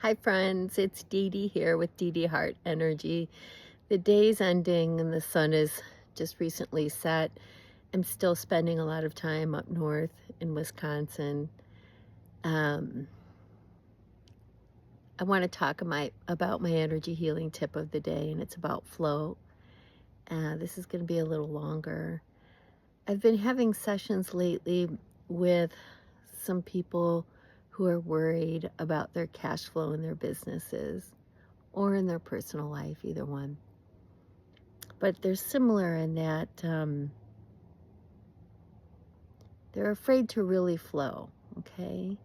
Hi friends, it's Dee Dee here with Dee Dee Heart Energy. The day's ending and the sun is just recently set. I'm still spending a lot of time up north in Wisconsin. Um, I want to talk about my energy healing tip of the day, and it's about flow. This is going to be a little longer. I've been having sessions lately with some people who are worried about their cash flow in their businesses or in their personal life, either one. But they're similar in that they're afraid to really flow, okay?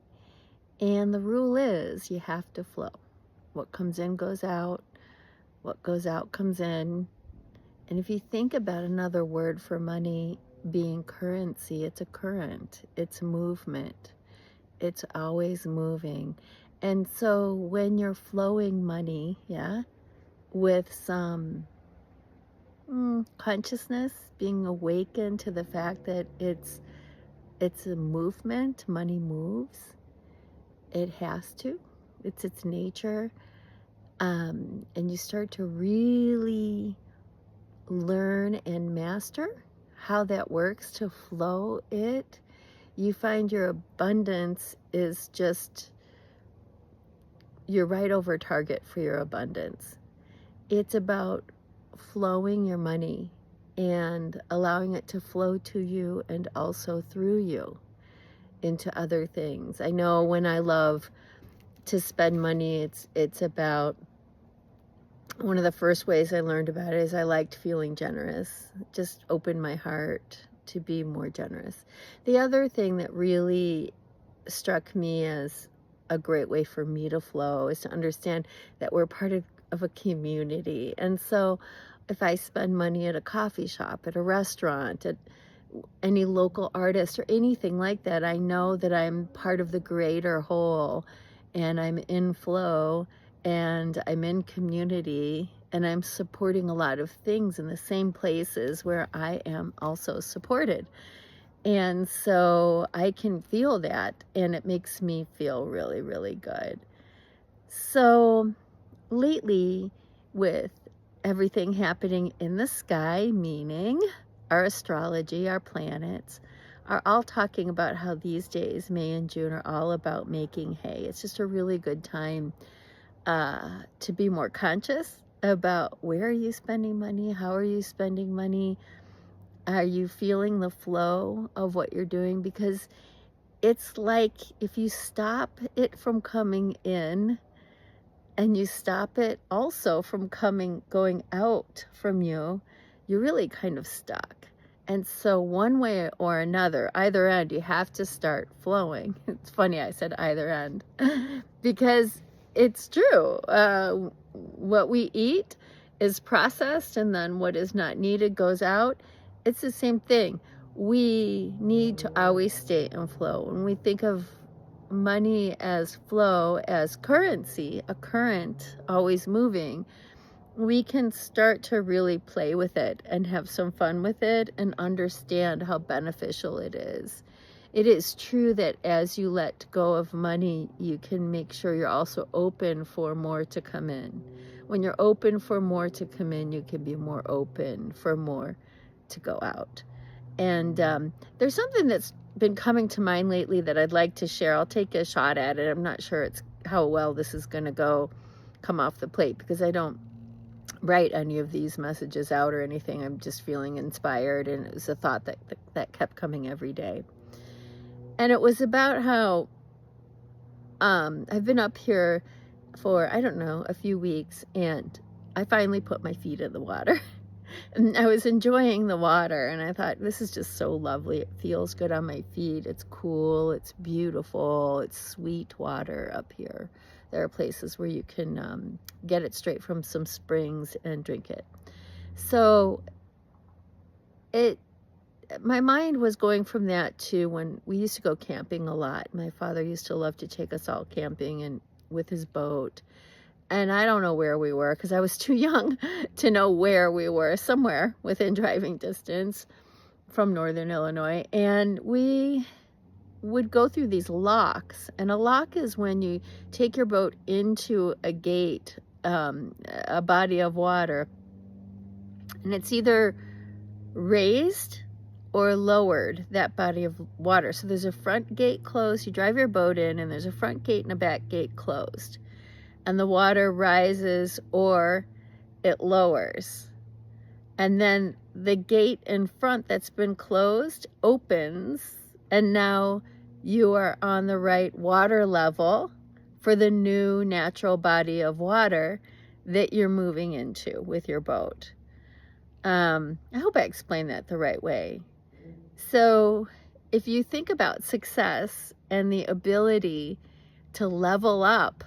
And the rule is you have to flow. What comes in goes out, what goes out comes in. And if you think about another word for money being currency, it's a current, it's movement, it's always moving. And so when you're flowing money, with some consciousness, being awakened to the fact that it's a movement, money moves, it has to, it's its nature, and you start to really learn and master how that works to flow it, you find your abundance is just, you're right over target for your abundance. It's about flowing your money and allowing it to flow to you and also through you into other things. I know when I love to spend money, it's about, one of the first ways I learned about it is I liked feeling generous. Just opened my heart to be more generous. The other thing that really struck me as a great way for me to flow is to understand that we're part of a community. And so if I spend money at a coffee shop, at a restaurant, at any local artist or anything like that, I know that I'm part of the greater whole, and I'm in flow, and I'm in community, and I'm supporting a lot of things in the same places where I am also supported. And so I can feel that, and it makes me feel really, really good. So lately, with everything happening in the sky, meaning our astrology, our planets, are all talking about how these days, May and June, are all about making hay. It's just a really good time to be more conscious about where are you spending money, how are you spending money, are you feeling the flow of what you're doing? Because it's like if you stop it from coming in and you stop it also from going out from you, you're really kind of stuck. And so one way or another, either end, you have to start flowing. It's funny I said either end because it's true. What we eat is processed, and then what is not needed goes out. It's the same thing. We need to always stay in flow. When we think of money as flow, as currency, a current always moving, we can start to really play with it and have some fun with it and understand how beneficial it is. It is true that as you let go of money, you can make sure you're also open for more to come in. When you're open for more to come in, you can be more open for more to go out. And there's something that's been coming to mind lately that I'd like to share. I'll take a shot at it. I'm not sure it's how well this is going to come off the plate, because I don't write any of these messages out or anything. I'm just feeling inspired, and it was a thought that kept coming every day. And it was about how I've been up here for, I don't know, a few weeks, and I finally put my feet in the water. And I was enjoying the water, and I thought, this is just so lovely. It feels good on my feet. It's cool. It's beautiful. It's sweet water up here. There are places where you can get it straight from some springs and drink it. So my mind was going from that to when we used to go camping a lot. My father used to love to take us all camping and with his boat. And I don't know where we were because I was too young to know where we were, somewhere within driving distance from Northern Illinois. And we would go through these locks, and a lock is when you take your boat into a gate, a body of water, and it's either raised or lowered, that body of water. So there's a front gate closed, you drive your boat in, and there's a front gate and a back gate closed, and the water rises or it lowers. And then the gate in front that's been closed opens, and now you are on the right water level for the new natural body of water that you're moving into with your boat. I hope I explained that the right way. So if you think about success and the ability to level up,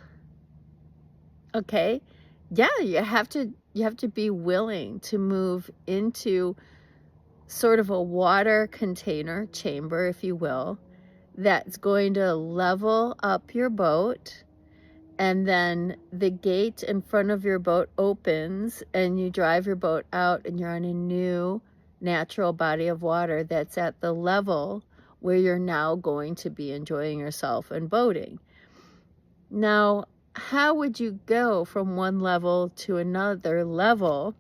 okay, yeah, you have to be willing to move into sort of a water container chamber, if you will, that's going to level up your boat, and then the gate in front of your boat opens and you drive your boat out and you're on a new natural body of water that's at the level where you're now going to be enjoying yourself and boating. Now, how would you go from one level to another level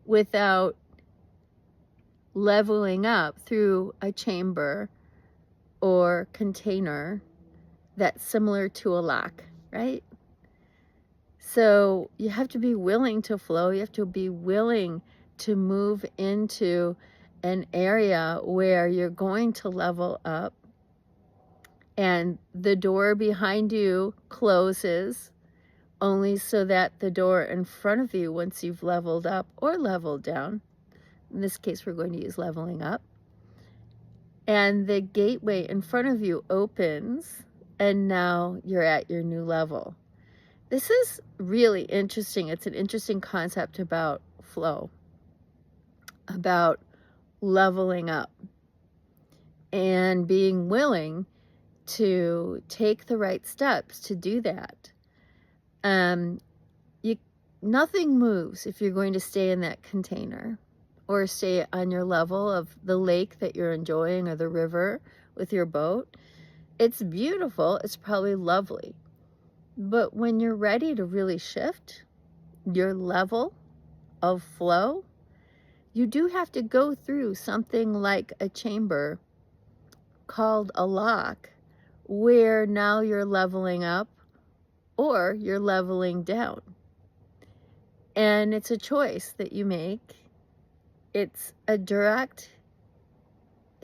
without leveling up through a chamber or container that's similar to a lock, right? So you have to be willing to flow. You have to be willing to move into an area where you're going to level up, and the door behind you closes only so that the door in front of you, once you've leveled up or leveled down, in this case we're going to use leveling up, and the gateway in front of you opens, and now you're at your new level. This is really interesting. It's an interesting concept about flow, about leveling up, and being willing to take the right steps to do that. Nothing moves if you're going to stay in that container or stay on your level of the lake that you're enjoying or the river with your boat. It's beautiful. It's probably lovely. But when you're ready to really shift your level of flow, you do have to go through something like a chamber called a lock, where now you're leveling up or you're leveling down. And it's a choice that you make. It's a direct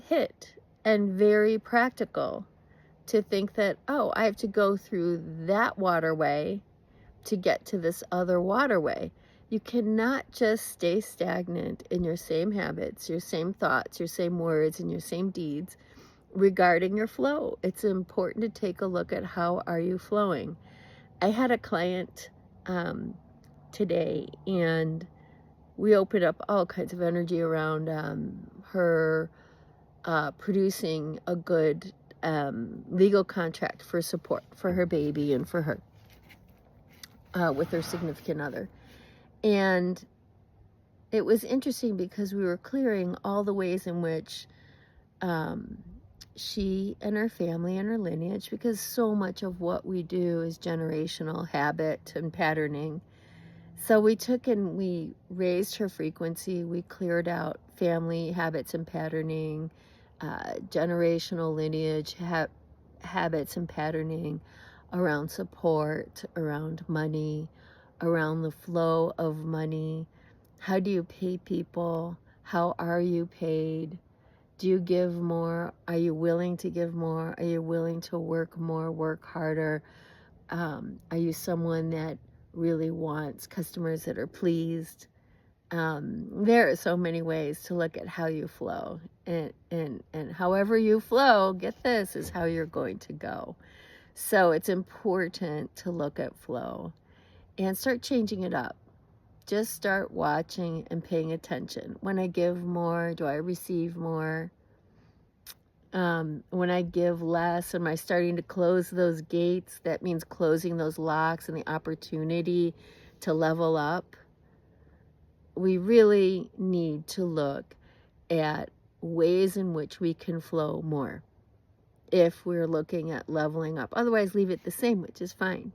hit and very practical to think that, oh, I have to go through that waterway to get to this other waterway. You cannot just stay stagnant in your same habits, your same thoughts, your same words, and your same deeds regarding your flow. It's important to take a look at how are you flowing. I had a client today, and we opened up all kinds of energy around her producing a good legal contract for support for her baby and for her with her significant other. And it was interesting because we were clearing all the ways in which she and her family and her lineage, because so much of what we do is generational habit and patterning. So we took and we raised her frequency. We cleared out family habits and patterning, generational lineage habits and patterning around support, around money, around the flow of money. How do you pay people? How are you paid? Do you give more? Are you willing to give more? Are you willing to work more, work harder? Are you someone that really wants customers that are pleased? There are so many ways to look at how you flow, and however you flow, get this, is how you're going to go. So it's important to look at flow and start changing it up. Just start watching and paying attention. When I give more, do I receive more? When I give less, am I starting to close those gates? That means closing those locks and the opportunity to level up. We really need to look at ways in which we can flow more if we're looking at leveling up. Otherwise, leave it the same, which is fine.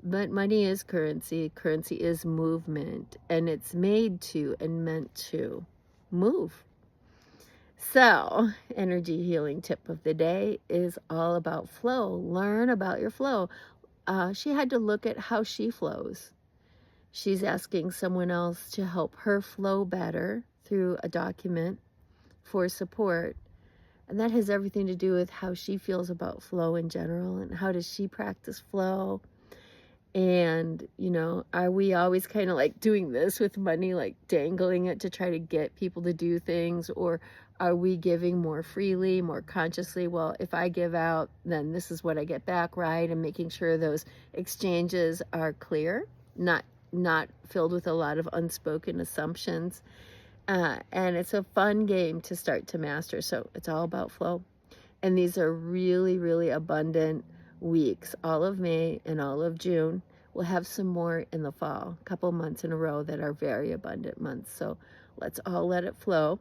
But money is currency. Currency is movement, and it's made to and meant to move. So, energy healing tip of the day is all about flow. Learn about your flow. She had to look at how she flows. She's asking someone else to help her flow better through a document for support. And that has everything to do with how she feels about flow in general and how does she practice flow. And, are we always kind of like doing this with money, like dangling it to try to get people to do things? Or are we giving more freely, more consciously? Well, if I give out, then this is what I get back, right? And making sure those exchanges are clear, not filled with a lot of unspoken assumptions. And it's a fun game to start to master. So it's all about flow. And these are really, really abundant weeks, all of May and all of June. We'll have some more in the fall, a couple months in a row that are very abundant months. So let's all let it flow,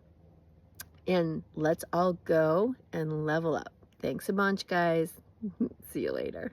and let's all go and level up. Thanks a bunch, guys. See you later.